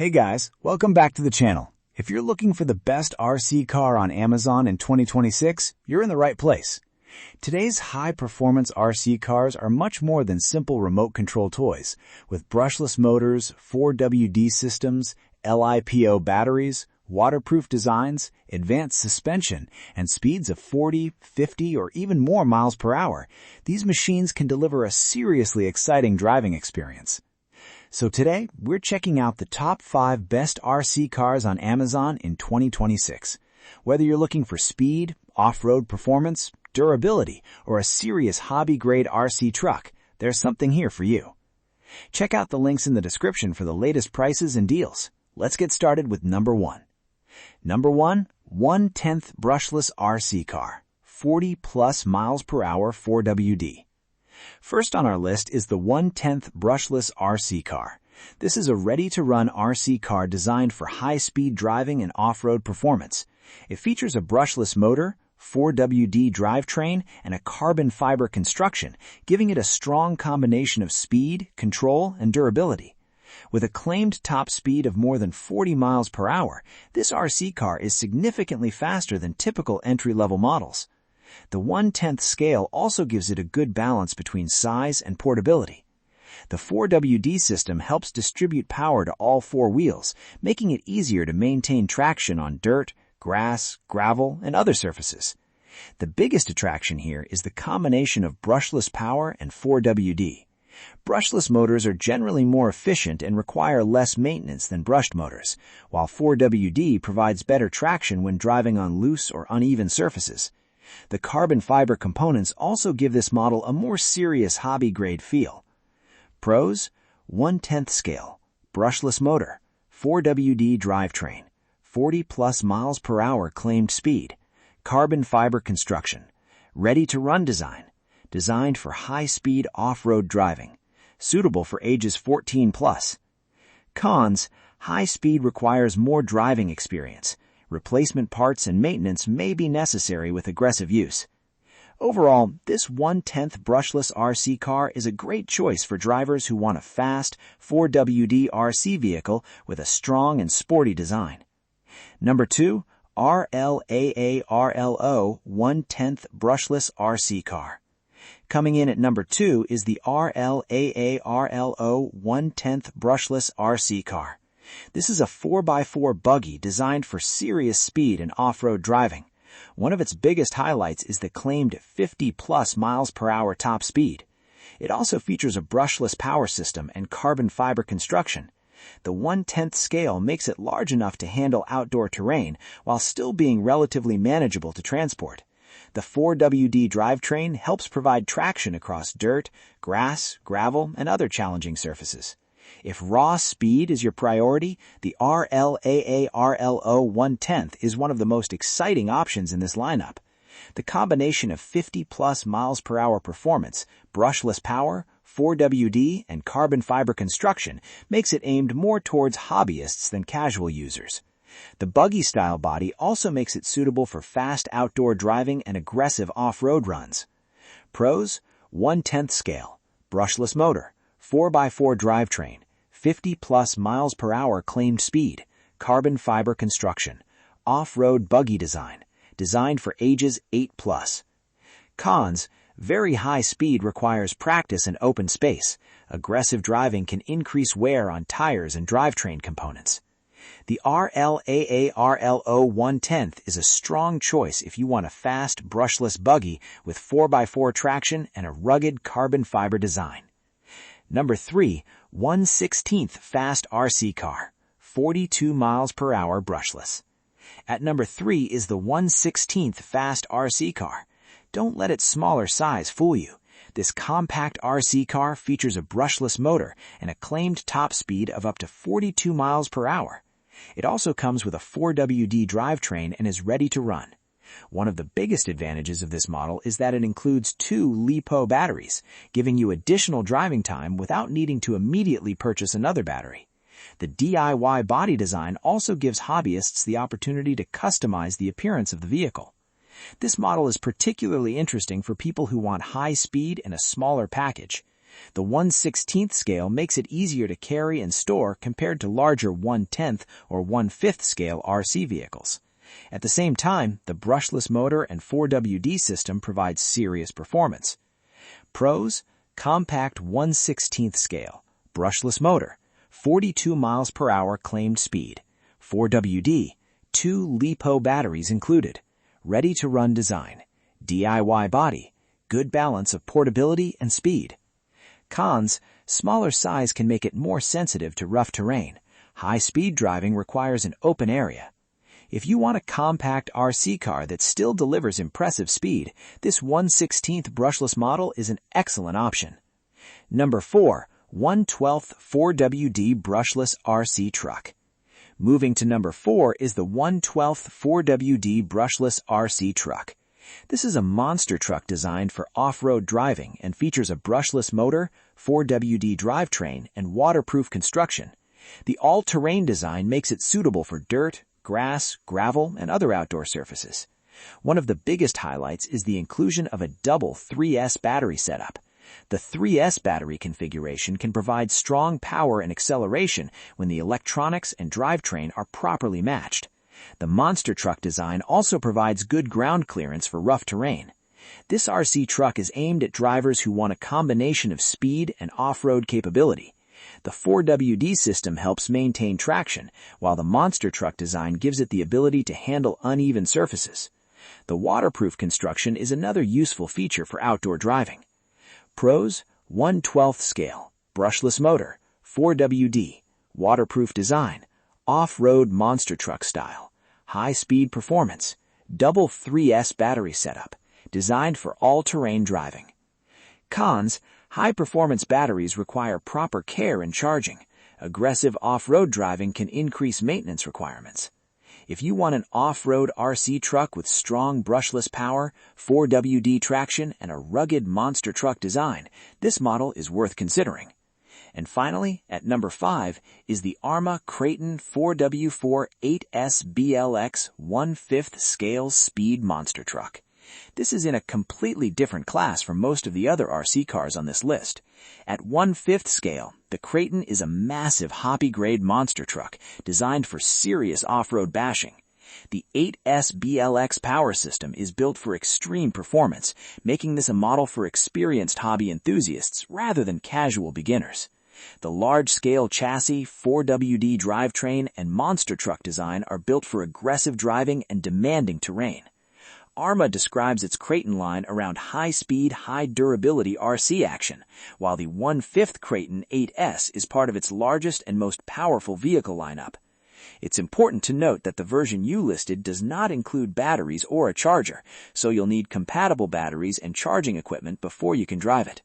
Hey guys, welcome back to the channel. If you're looking for the best RC car on Amazon in 2026, you're in the right place. Today's high-performance RC cars are much more than simple remote control toys. With brushless motors, 4WD systems, LiPo batteries, waterproof designs, advanced suspension, and speeds of 40, 50, or even more miles per hour, these machines can deliver a seriously exciting driving experience. So today, we're checking out the top 5 best RC cars on Amazon in 2026. Whether you're looking for speed, off-road performance, durability, or a serious hobby-grade RC truck, there's something here for you. Check out the links in the description for the latest prices and deals. Let's get started with number 1. Number 1, 1/10 brushless RC car, 40 plus miles per hour 4WD. First on our list is the 1/10 brushless RC car. This is a ready-to-run RC car designed for high-speed driving and off-road performance. It features a brushless motor, 4WD drivetrain, and a carbon fiber construction, giving it a strong combination of speed, control, and durability. With a claimed top speed of more than 40 miles per hour, this RC car is significantly faster than typical entry-level models. The 1/10 scale also gives it a good balance between size and portability. The 4WD system helps distribute power to all 4 wheels, making it easier to maintain traction on dirt, grass, gravel, and other surfaces. The biggest attraction here is the combination of brushless power and 4WD. Brushless motors are generally more efficient and require less maintenance than brushed motors, while 4WD provides better traction when driving on loose or uneven surfaces. The carbon fiber components also give this model a more serious hobby-grade feel. Pros: 1/10 scale, brushless motor, 4WD drivetrain, 40 plus miles per hour claimed speed, carbon fiber construction, ready-to-run design, designed for high-speed off-road driving, suitable for ages 14 plus. Cons: high speed requires more driving experience. Replacement parts and maintenance may be necessary with aggressive use. Overall, this 1/10 brushless RC car is a great choice for drivers who want a fast 4WD RC vehicle with a strong and sporty design. Number 2, RLAARLO 1/10 brushless RC car. Coming in at number 2 is the RLAARLO 1/10 brushless RC car. This is a 4x4 buggy designed for serious speed and off-road driving. One of its biggest highlights is the claimed 50 plus miles per hour top speed. It also features a brushless power system and carbon fiber construction. The 1/10 scale makes it large enough to handle outdoor terrain while still being relatively manageable to transport. The 4WD drivetrain helps provide traction across dirt, grass, gravel, and other challenging surfaces. If raw speed is your priority, the RLAARLO 1/10 is one of the most exciting options in this lineup. The combination of 50 plus miles per hour performance, brushless power, 4WD, and carbon fiber construction makes it aimed more towards hobbyists than casual users. The buggy-style body also makes it suitable for fast outdoor driving and aggressive off-road runs. Pros: 1/10 scale, brushless motor, 4x4 drivetrain, 50 plus miles per hour claimed speed, carbon fiber construction, off-road buggy design, designed for ages 8 plus. Cons: very high speed requires practice and open space. Aggressive driving can increase wear on tires and drivetrain components. The RLAARLO 1/10 is a strong choice if you want a fast, brushless buggy with 4x4 traction and a rugged carbon fiber design. Number 3, 1/16 fast RC car, 42 miles per hour brushless. At number 3 is the 1/16 fast RC car. Don't let its smaller size fool you. This compact RC car features a brushless motor and a claimed top speed of up to 42 miles per hour. It also comes with a 4WD drivetrain and is ready to run. One of the biggest advantages of this model is that it includes 2 LiPo batteries, giving you additional driving time without needing to immediately purchase another battery. The DIY body design also gives hobbyists the opportunity to customize the appearance of the vehicle. This model is particularly interesting for people who want high speed and a smaller package. The 1/16 scale makes it easier to carry and store compared to larger 1/10 or 1/5 scale RC vehicles. At the same time, the brushless motor and 4WD system provides serious performance. Pros: compact 1/16 scale, brushless motor, 42 miles per hour claimed speed, 4WD, 2 LiPo batteries included, ready-to-run design, DIY body, good balance of portability and speed. Cons: smaller size can make it more sensitive to rough terrain. High-speed driving requires an open area. If you want a compact RC car that still delivers impressive speed, this 1/16 brushless model is an excellent option. Number 4. 1/12 4WD Brushless RC Truck. Moving to number 4 is the 1/12 4WD Brushless RC Truck. This is a monster truck designed for off-road driving and features a brushless motor, 4WD drivetrain, and waterproof construction. The all-terrain design makes it suitable for dirt, grass, gravel, and other outdoor surfaces. One of the biggest highlights is the inclusion of a double 3S battery setup. The 3S battery configuration can provide strong power and acceleration when the electronics and drivetrain are properly matched. The monster truck design also provides good ground clearance for rough terrain. This RC truck is aimed at drivers who want a combination of speed and off-road capability. The 4WD system helps maintain traction, while the monster truck design gives it the ability to handle uneven surfaces. The waterproof construction is another useful feature for outdoor driving. Pros: 1/12 scale, brushless motor, 4WD, waterproof design, off-road monster truck style, high-speed performance, double 3S battery setup, designed for all-terrain driving. Cons: high-performance batteries require proper care and charging. Aggressive off-road driving can increase maintenance requirements. If you want an off-road RC truck with strong brushless power, 4WD traction, and a rugged monster truck design, this model is worth considering. And finally, at number 5, is the ARRMA KRATON 4W4 8S BLX 1/5 scale speed monster truck. This is in a completely different class from most of the other RC cars on this list. At 1/5 scale, the KRATON is a massive hobby-grade monster truck designed for serious off-road bashing. The 8S BLX power system is built for extreme performance, making this a model for experienced hobby enthusiasts rather than casual beginners. The large-scale chassis, 4WD drivetrain, and monster truck design are built for aggressive driving and demanding terrain. ARRMA describes its KRATON line around high-speed, high-durability RC action, while the 1/5 KRATON 8S is part of its largest and most powerful vehicle lineup. It's important to note that the version you listed does not include batteries or a charger, so you'll need compatible batteries and charging equipment before you can drive it.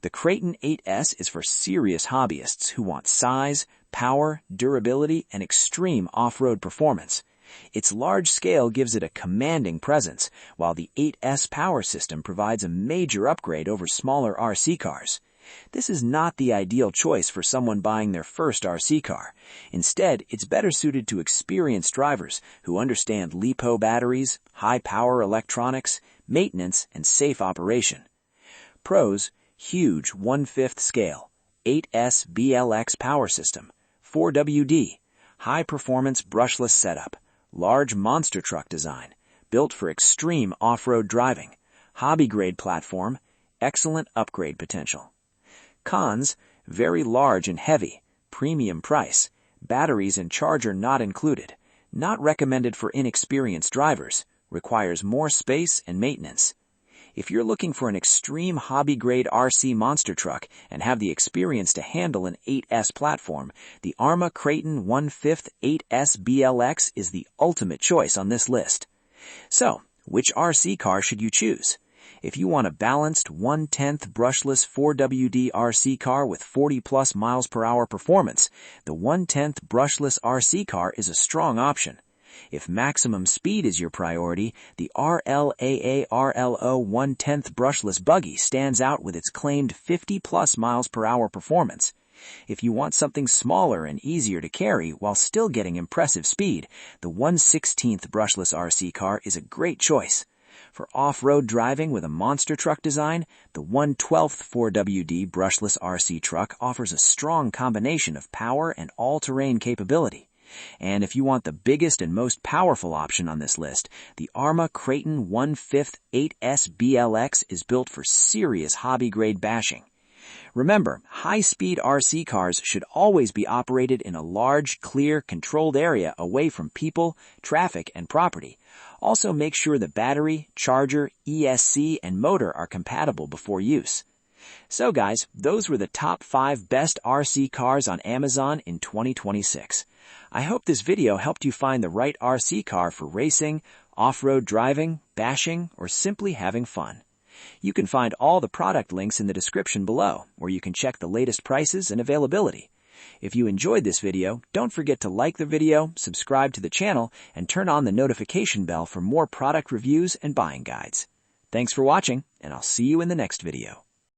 The KRATON 8S is for serious hobbyists who want size, power, durability, and extreme off-road performance. Its large scale gives it a commanding presence, while the 8S power system provides a major upgrade over smaller RC cars. This is not the ideal choice for someone buying their first RC car. Instead, it's better suited to experienced drivers who understand LiPo batteries, high-power electronics, maintenance, and safe operation. Pros: huge 1/5 scale, 8S BLX power system, 4WD, high-performance brushless setup, large monster truck design, built for extreme off-road driving, hobby-grade platform, excellent upgrade potential. Cons: very large and heavy, premium price, batteries and charger not included, not recommended for inexperienced drivers, requires more space and maintenance. If you're looking for an extreme hobby-grade RC monster truck and have the experience to handle an 8S platform, the ARRMA KRATON 1/5 8S BLX is the ultimate choice on this list. So, which RC car should you choose? If you want a balanced 1/10 brushless 4WD RC car with 40+ miles per hour performance, the 1/10 brushless RC car is a strong option. If maximum speed is your priority, the RLAARLO 1/10 brushless buggy stands out with its claimed 50+ miles per hour performance. If you want something smaller and easier to carry while still getting impressive speed, the 1/16 brushless RC car is a great choice. For off-road driving with a monster truck design, the 1/12 4WD Brushless RC Truck offers a strong combination of power and all-terrain capability. And if you want the biggest and most powerful option on this list, the ARRMA KRATON 1/5 8S BLX is built for serious hobby-grade bashing. Remember, high-speed RC cars should always be operated in a large, clear, controlled area away from people, traffic, and property. Also make sure the battery, charger, ESC, and motor are compatible before use. So guys, those were the top 5 best RC cars on Amazon in 2026. I hope this video helped you find the right RC car for racing, off-road driving, bashing, or simply having fun. You can find all the product links in the description below, where you can check the latest prices and availability. If you enjoyed this video, don't forget to like the video, subscribe to the channel, and turn on the notification bell for more product reviews and buying guides. Thanks for watching, and I'll see you in the next video.